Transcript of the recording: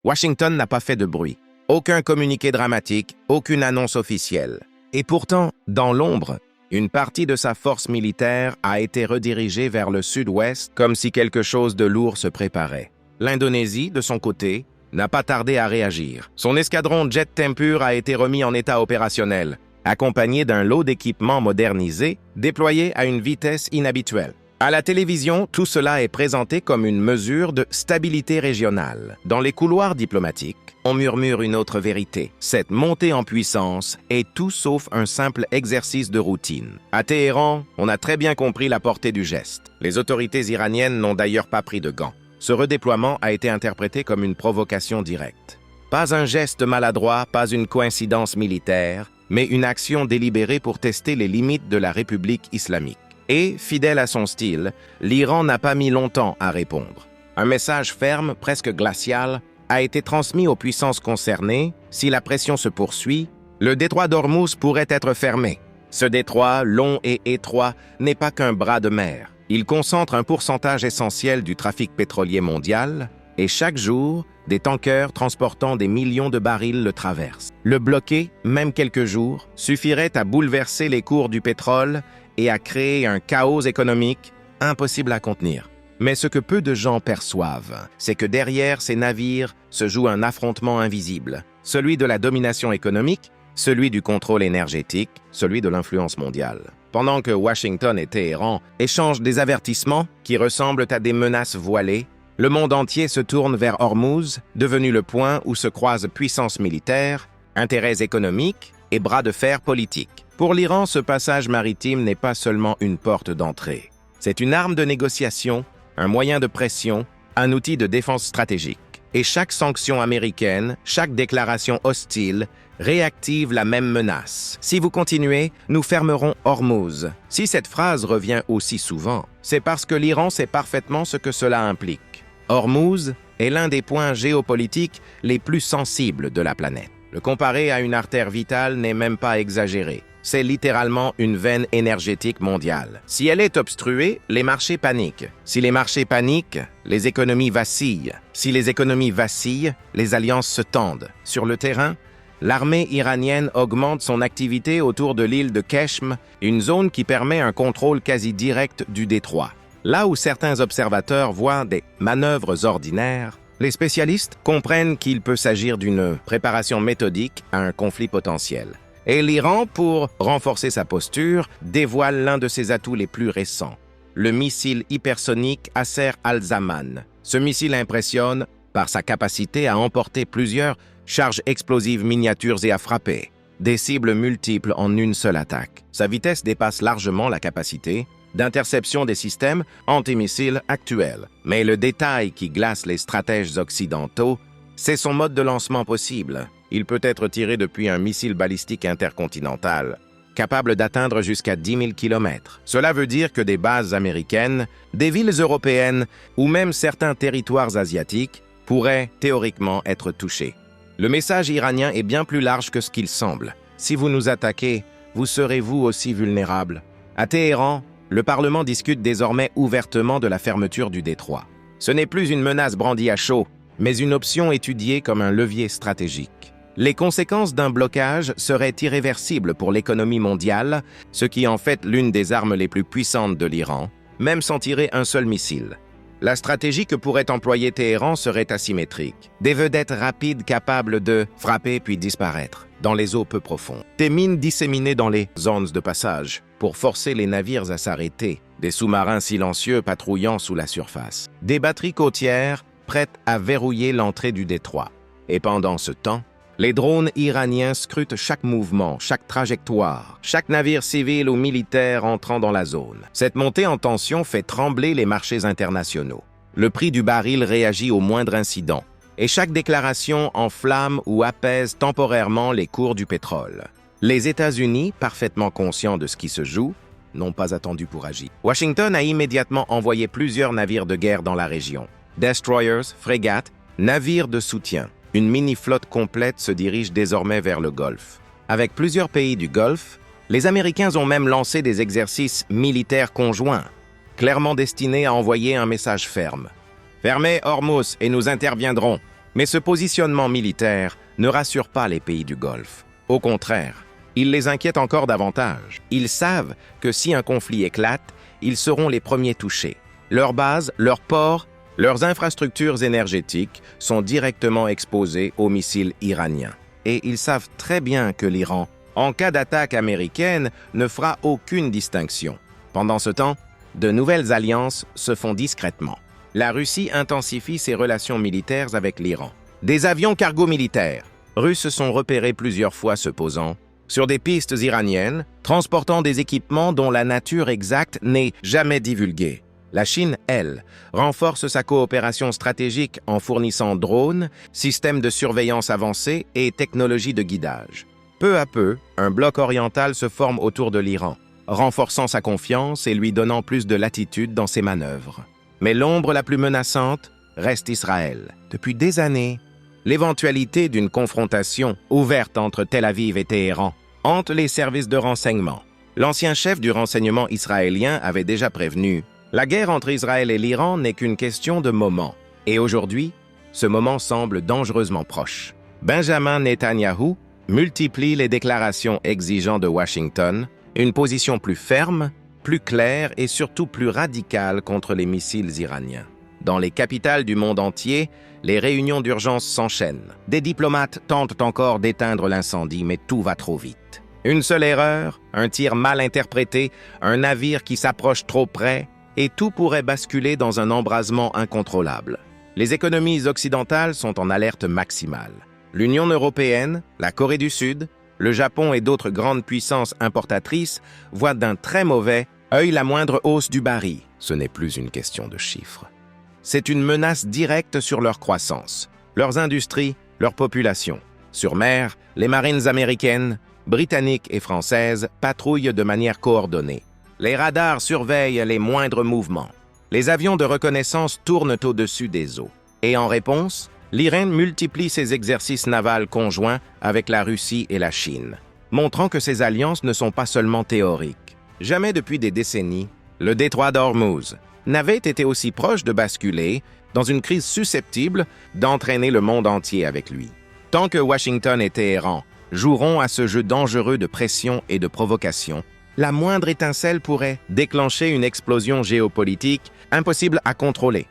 Washington n'a pas fait de bruit. Aucun communiqué dramatique, aucune annonce officielle. Et pourtant, dans l'ombre, une partie de sa force militaire a été redirigée vers le sud-ouest comme si quelque chose de lourd se préparait. L'Indonésie, de son côté, n'a pas tardé à réagir. Son escadron Jet Tempur a été remis en état opérationnel, accompagné d'un lot d'équipements modernisés déployés à une vitesse inhabituelle. À la télévision, tout cela est présenté comme une mesure de stabilité régionale. Dans les couloirs diplomatiques, on murmure une autre vérité. Cette montée en puissance est tout sauf un simple exercice de routine. À Téhéran, on a très bien compris la portée du geste. Les autorités iraniennes n'ont d'ailleurs pas pris de gants. Ce redéploiement a été interprété comme une provocation directe. Pas un geste maladroit, pas une coïncidence militaire, mais une action délibérée pour tester les limites de la République islamique. Et, fidèle à son style, l'Iran n'a pas mis longtemps à répondre. Un message ferme, presque glacial, a été transmis aux puissances concernées. Si la pression se poursuit, le détroit d'Ormuz pourrait être fermé. Ce détroit, long et étroit, n'est pas qu'un bras de mer. Il concentre un pourcentage essentiel du trafic pétrolier mondial, et chaque jour, des tankers transportant des millions de barils le traversent. Le bloquer, même quelques jours, suffirait à bouleverser les cours du pétrole et à créer un chaos économique impossible à contenir. Mais ce que peu de gens perçoivent, c'est que derrière ces navires se joue un affrontement invisible, celui de la domination économique, celui du contrôle énergétique, celui de l'influence mondiale. Pendant que Washington et Téhéran échangent des avertissements qui ressemblent à des menaces voilées, le monde entier se tourne vers Ormuz, devenu le point où se croisent puissances militaires, intérêts économiques et bras de fer politiques. Pour l'Iran, ce passage maritime n'est pas seulement une porte d'entrée. C'est une arme de négociation, un moyen de pression, un outil de défense stratégique. Et chaque sanction américaine, chaque déclaration hostile, réactive la même menace. Si vous continuez, nous fermerons Ormuz. Si cette phrase revient aussi souvent, c'est parce que l'Iran sait parfaitement ce que cela implique. Ormuz est l'un des points géopolitiques les plus sensibles de la planète. Le comparer à une artère vitale n'est même pas exagéré. C'est littéralement une veine énergétique mondiale. Si elle est obstruée, les marchés paniquent. Si les marchés paniquent, les économies vacillent. Si les économies vacillent, les alliances se tendent. Sur le terrain, l'armée iranienne augmente son activité autour de l'île de Keshm, une zone qui permet un contrôle quasi direct du détroit. Là où certains observateurs voient des manœuvres ordinaires, les spécialistes comprennent qu'il peut s'agir d'une préparation méthodique à un conflit potentiel. Et l'Iran, pour renforcer sa posture, dévoile l'un de ses atouts les plus récents, le missile hypersonique Acer Al-Zaman. Ce missile impressionne par sa capacité à emporter plusieurs charges explosives miniatures et à frapper des cibles multiples en une seule attaque. Sa vitesse dépasse largement la capacité d'interception des systèmes antimissiles actuels. Mais le détail qui glace les stratèges occidentaux, c'est son mode de lancement possible. Il peut être tiré depuis un missile balistique intercontinental, capable d'atteindre jusqu'à 10 000 km. Cela veut dire que des bases américaines, des villes européennes ou même certains territoires asiatiques pourraient théoriquement être touchés. Le message iranien est bien plus large que ce qu'il semble. Si vous nous attaquez, vous serez vous aussi vulnérables. À Téhéran, le Parlement discute désormais ouvertement de la fermeture du détroit. Ce n'est plus une menace brandie à chaud, mais une option étudiée comme un levier stratégique. Les conséquences d'un blocage seraient irréversibles pour l'économie mondiale, ce qui en fait l'une des armes les plus puissantes de l'Iran, même sans tirer un seul missile. La stratégie que pourrait employer Téhéran serait asymétrique. Des vedettes rapides capables de frapper puis disparaître dans les eaux peu profondes. Des mines disséminées dans les zones de passage pour forcer les navires à s'arrêter. Des sous-marins silencieux patrouillant sous la surface. Des batteries côtières prêtes à verrouiller l'entrée du détroit. Et pendant ce temps, les drones iraniens scrutent chaque mouvement, chaque trajectoire, chaque navire civil ou militaire entrant dans la zone. Cette montée en tension fait trembler les marchés internationaux. Le prix du baril réagit au moindre incident, et chaque déclaration enflamme ou apaise temporairement les cours du pétrole. Les États-Unis, parfaitement conscients de ce qui se joue, n'ont pas attendu pour agir. Washington a immédiatement envoyé plusieurs navires de guerre dans la région. Destroyers, frégates, navires de soutien. Une mini-flotte complète se dirige désormais vers le Golfe. Avec plusieurs pays du Golfe, les Américains ont même lancé des exercices militaires conjoints, clairement destinés à envoyer un message ferme. « Fermez Ormuz et nous interviendrons. Mais ce positionnement militaire ne rassure pas les pays du Golfe. Au contraire, il les inquiète encore davantage. Ils savent que si un conflit éclate, ils seront les premiers touchés. Leurs bases, leurs ports, leurs infrastructures énergétiques sont directement exposées aux missiles iraniens. Et ils savent très bien que l'Iran, en cas d'attaque américaine, ne fera aucune distinction. Pendant ce temps, de nouvelles alliances se font discrètement. La Russie intensifie ses relations militaires avec l'Iran. Des avions cargo militaires russes sont repérés plusieurs fois se posant sur des pistes iraniennes, transportant des équipements dont la nature exacte n'est jamais divulguée. La Chine, elle, renforce sa coopération stratégique en fournissant drones, systèmes de surveillance avancés et technologies de guidage. Peu à peu, un bloc oriental se forme autour de l'Iran, renforçant sa confiance et lui donnant plus de latitude dans ses manœuvres. Mais l'ombre la plus menaçante reste Israël. Depuis des années, l'éventualité d'une confrontation ouverte entre Tel Aviv et Téhéran hante les services de renseignement. L'ancien chef du renseignement israélien avait déjà prévenu « La guerre entre Israël et l'Iran n'est qu'une question de moment. » Et aujourd'hui, ce moment semble dangereusement proche. Benjamin Netanyahou multiplie les déclarations exigeant de Washington une position plus ferme, plus claire et surtout plus radicale contre les missiles iraniens. Dans les capitales du monde entier, les réunions d'urgence s'enchaînent. Des diplomates tentent encore d'éteindre l'incendie, mais tout va trop vite. Une seule erreur, un tir mal interprété, un navire qui s'approche trop près, et tout pourrait basculer dans un embrasement incontrôlable. Les économies occidentales sont en alerte maximale. L'Union européenne, la Corée du Sud, le Japon et d'autres grandes puissances importatrices voient d'un très mauvais œil la moindre hausse du baril. Ce n'est plus une question de chiffres. C'est une menace directe sur leur croissance, leurs industries, leur population. Sur mer, les marines américaines, britanniques et françaises patrouillent de manière coordonnée. Les radars surveillent les moindres mouvements. Les avions de reconnaissance tournent au-dessus des eaux. Et en réponse, l'Iran multiplie ses exercices navals conjoints avec la Russie et la Chine, montrant que ces alliances ne sont pas seulement théoriques. Jamais depuis des décennies, le détroit d'Ormuz n'avait été aussi proche de basculer dans une crise susceptible d'entraîner le monde entier avec lui. Tant que Washington et Téhéran joueront à ce jeu dangereux de pression et de provocation, la moindre étincelle pourrait déclencher une explosion géopolitique impossible à contrôler.